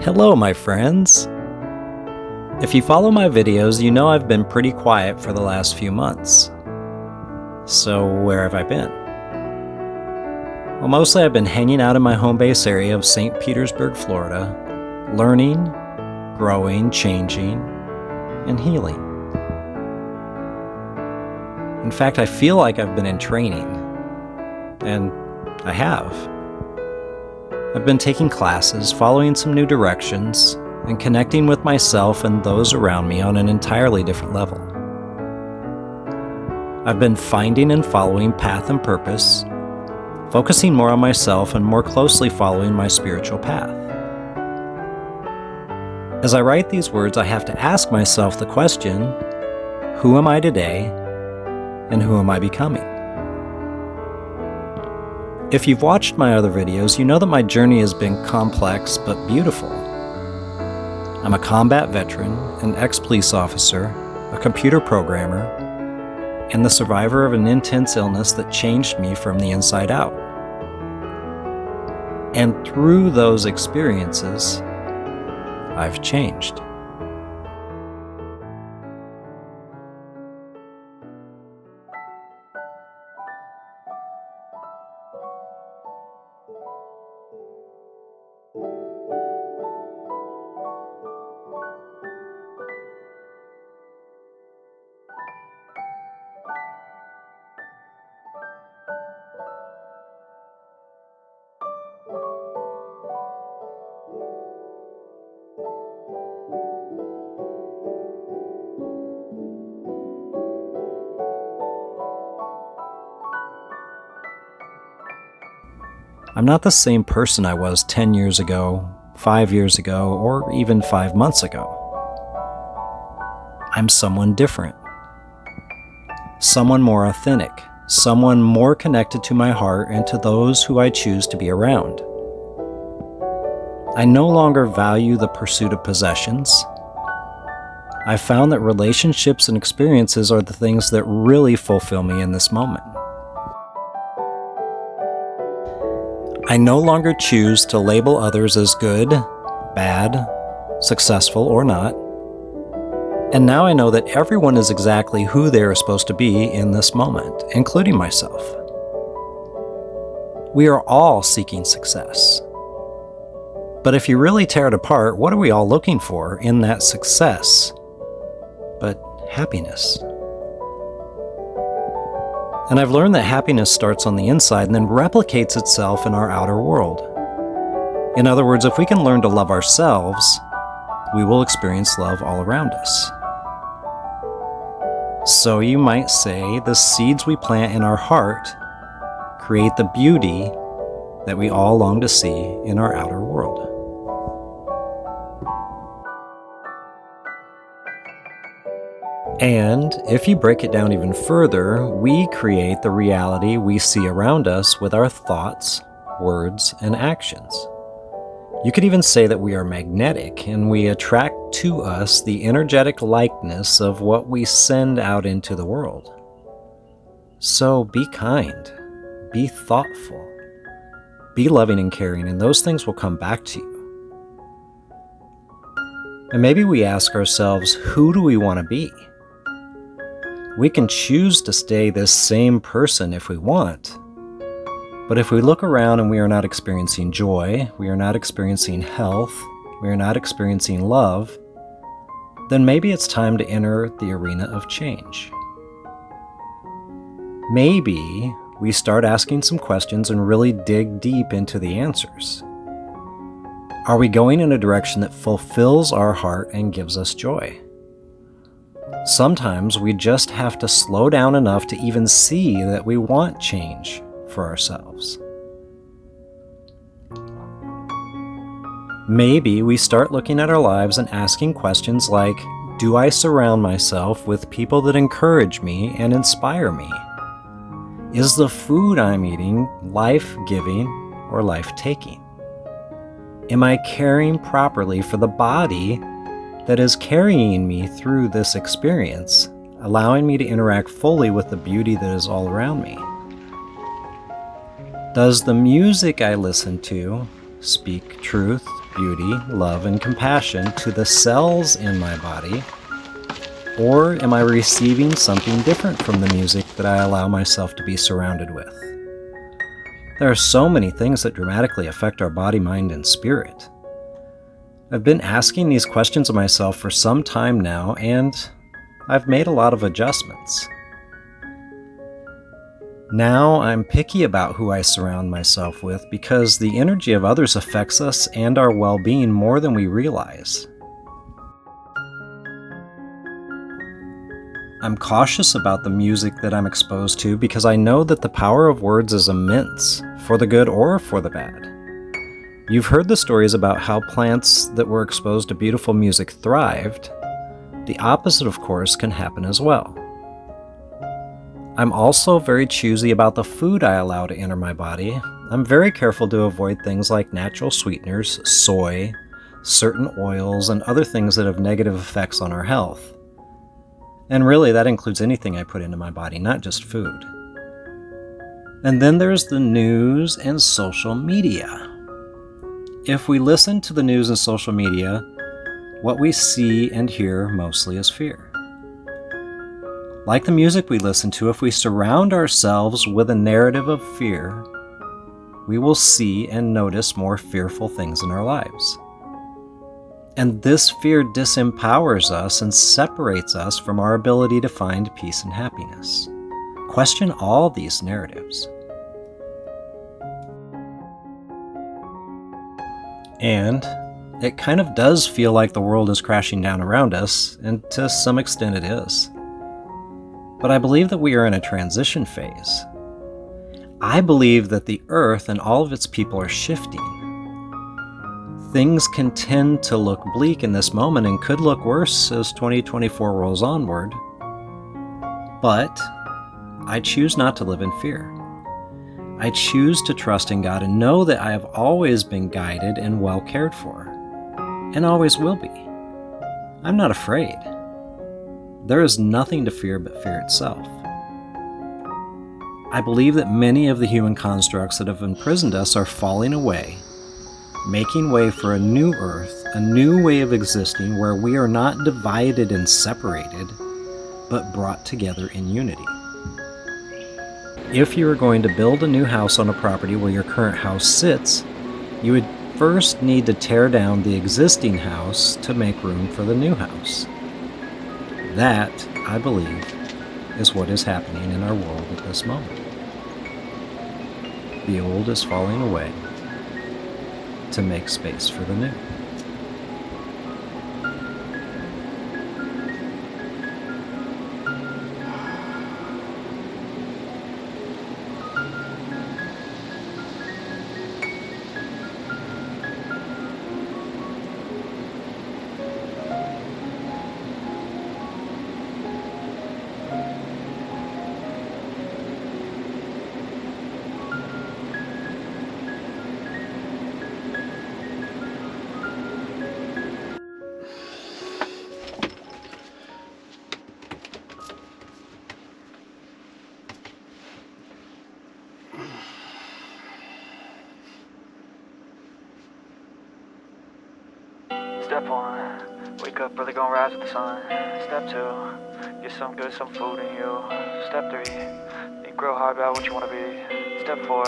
Hello, my friends. If you follow my videos, you know I've been pretty quiet for the last few months. So where have I been? Well, mostly I've been hanging out in my home base area of St. Petersburg, Florida, learning, growing, changing, and healing. In fact, I feel like I've been in training, and I have. I've been taking classes, following some new directions, and connecting with myself and those around me on an entirely different level. I've been finding and following path and purpose, focusing more on myself and more closely following my spiritual path. As I write these words, I have to ask myself the question, who am I today, and who am I becoming? If you've watched my other videos, you know that my journey has been complex but beautiful. I'm a combat veteran, an ex-police officer, a computer programmer, and the survivor of an intense illness that changed me from the inside out. And through those experiences, I've changed. I'm not the same person I was 10 years ago, 5 years ago, or even 5 months ago. I'm someone different. Someone more authentic. Someone more connected to my heart and to those who I choose to be around. I no longer value the pursuit of possessions. I've found that relationships and experiences are the things that really fulfill me in this moment. I no longer choose to label others as good, bad, successful, or not. And now I know that everyone is exactly who they are supposed to be in this moment, including myself. We are all seeking success. But if you really tear it apart, what are we all looking for in that success? But happiness. And I've learned that happiness starts on the inside and then replicates itself in our outer world. In other words, if we can learn to love ourselves, we will experience love all around us. So you might say the seeds we plant in our heart create the beauty that we all long to see in our outer world. And if you break it down even further, we create the reality we see around us with our thoughts, words, and actions. You could even say that we are magnetic and we attract to us the energetic likeness of what we send out into the world. So be kind, be thoughtful, be loving and caring, and those things will come back to you. And maybe we ask ourselves, who do we want to be? We can choose to stay this same person if we want. But if we look around and we are not experiencing joy, we are not experiencing health, we are not experiencing love, then maybe it's time to enter the arena of change. Maybe we start asking some questions and really dig deep into the answers. Are we going in a direction that fulfills our heart and gives us joy? Sometimes we just have to slow down enough to even see that we want change for ourselves. Maybe we start looking at our lives and asking questions like, do I surround myself with people that encourage me and inspire me? Is the food I'm eating life-giving or life-taking? Am I caring properly for the body that is carrying me through this experience, allowing me to interact fully with the beauty that is all around me? Does the music I listen to speak truth beauty, love, and compassion to the cells in my body? Or am I receiving something different from the music that I allow myself to be surrounded with? There are so many things that dramatically affect our body, mind, and spirit. I've been asking these questions of myself for some time now, and I've made a lot of adjustments. Now I'm picky about who I surround myself with because the energy of others affects us and our well-being more than we realize. I'm cautious about the music that I'm exposed to because I know that the power of words is immense, for the good or for the bad. You've heard the stories about how plants that were exposed to beautiful music thrived. The opposite, of course, can happen as well. I'm also very choosy about the food I allow to enter my body. I'm very careful to avoid things like natural sweeteners, soy, certain oils, and other things that have negative effects on our health. And really, that includes anything I put into my body, not just food. And then there's the news and social media. If we listen to the news and social media, what we see and hear mostly is fear. Like the music we listen to, if we surround ourselves with a narrative of fear, we will see and notice more fearful things in our lives. And this fear disempowers us and separates us from our ability to find peace and happiness. Question all these narratives. And it kind of does feel like the world is crashing down around us, and to some extent it is. But I believe that we are in a transition phase. I believe that the earth and all of its people are shifting. Things can tend to look bleak in this moment and could look worse as 2024 rolls onward. But I choose not to live in fear. I choose to trust in God and know that I have always been guided and well cared for, and always will be. I'm not afraid. There is nothing to fear but fear itself. I believe that many of the human constructs that have imprisoned us are falling away, making way for a new earth, a new way of existing where we are not divided and separated, but brought together in unity. If you are going to build a new house on a property where your current house sits, you would first need to tear down the existing house to make room for the new house. That, I believe, is what is happening in our world at this moment. The old is falling away to make space for the new. Step 1, wake up early, gonna rise with the sun. Step 2, get some food in you. Step 3, think real hard about what you wanna be. Step 4,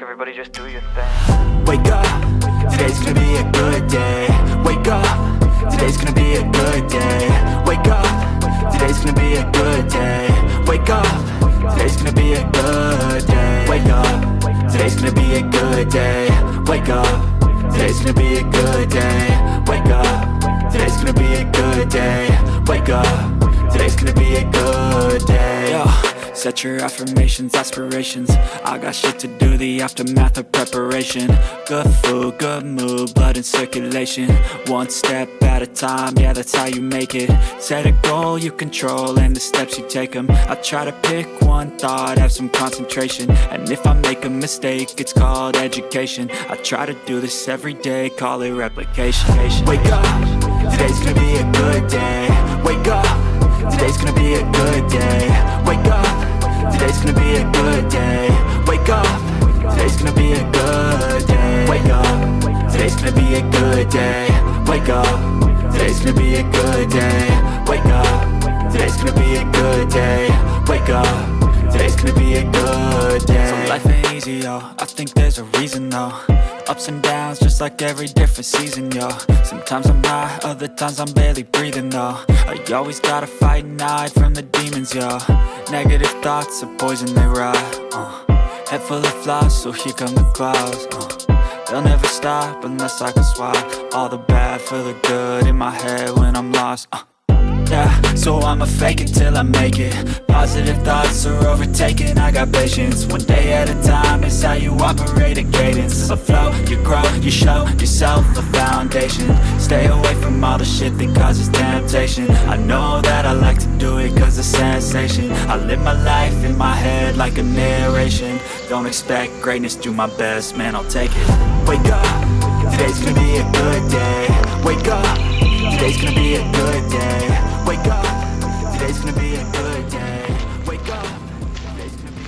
everybody just do your thing. Wake up, today's gonna be a good day. Wake up, today's gonna be a good day. Wake up, today's gonna be a good day. Wake up, today's gonna be a good day. Wake up, today's gonna be a good day. Wake up, today's gonna be a good day. Wake up, today's gonna be a good day. Wake up, today's gonna be a good day. Yo, set your affirmations, aspirations. I got shit to do, the aftermath of preparation. Good food, good mood, blood in circulation. One step at a time, yeah, that's how you make it. Set a goal you control and the steps you take them. I try to pick one thought, have some concentration. And if I make a mistake, it's called education. I try to do this every day, call it replication. Wake up, today's gonna be a good day. Wake up, today's gonna be a good day. Wake up, today's gonna be a good day. Wake up, today's gonna be a good day. Wake up, today's gonna be a good day. Wake up, today's gonna be a good day. Wake up, today's gonna be a good day. Wake up, today's gonna be a good day. So life ain't easy, yo, I think there's a reason though. Ups and downs, just like every different season, yo. Sometimes I'm high, other times I'm barely breathing, though. I always gotta fight and hide from the demons, yo. Negative thoughts are poison, they rot. Head full of flies, so here come the clouds. They'll never stop unless I can swap all the bad for the good in my head when I'm lost. Yeah, so I'ma fake it till I make it. Positive thoughts are overtaken, I got patience. One day at a time is how you operate a cadence. A flow, you grow, you show yourself a foundation. Stay away from all the shit that causes temptation. I know that I like to do it cause it's sensation. I live my life in my head like a narration. Don't expect greatness, do my best, man, I'll take it. Wake up, today's gonna be a good day. Wake up, today's gonna be a good day. Wake up, today's gonna be a good day. Wake up, today's gonna be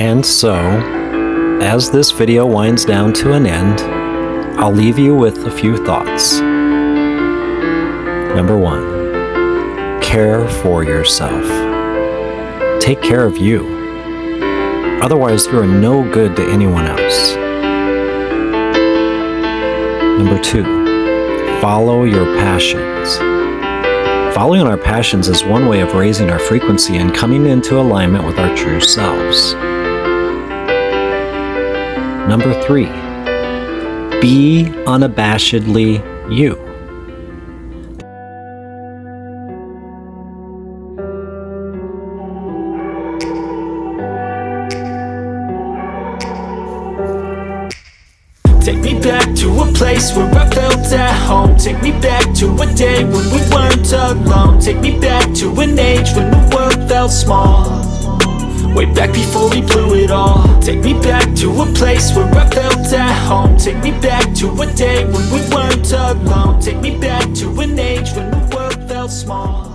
And so, as this video winds down to an end, I'll leave you with a few thoughts. Number 1, care for yourself. Take care of you. Otherwise, you are no good to anyone else. Number 2, follow your passions. Following our passions is one way of raising our frequency and coming into alignment with our true selves. Number 3, be unabashedly you. Take me back to a place where I felt at home. Take me back to a day when we weren't alone. Take me back to an age when the world felt small. Way back before we blew it all. Take me back to a place where I felt at home. Take me back to a day when we weren't alone. Take me back to an age when the world felt small.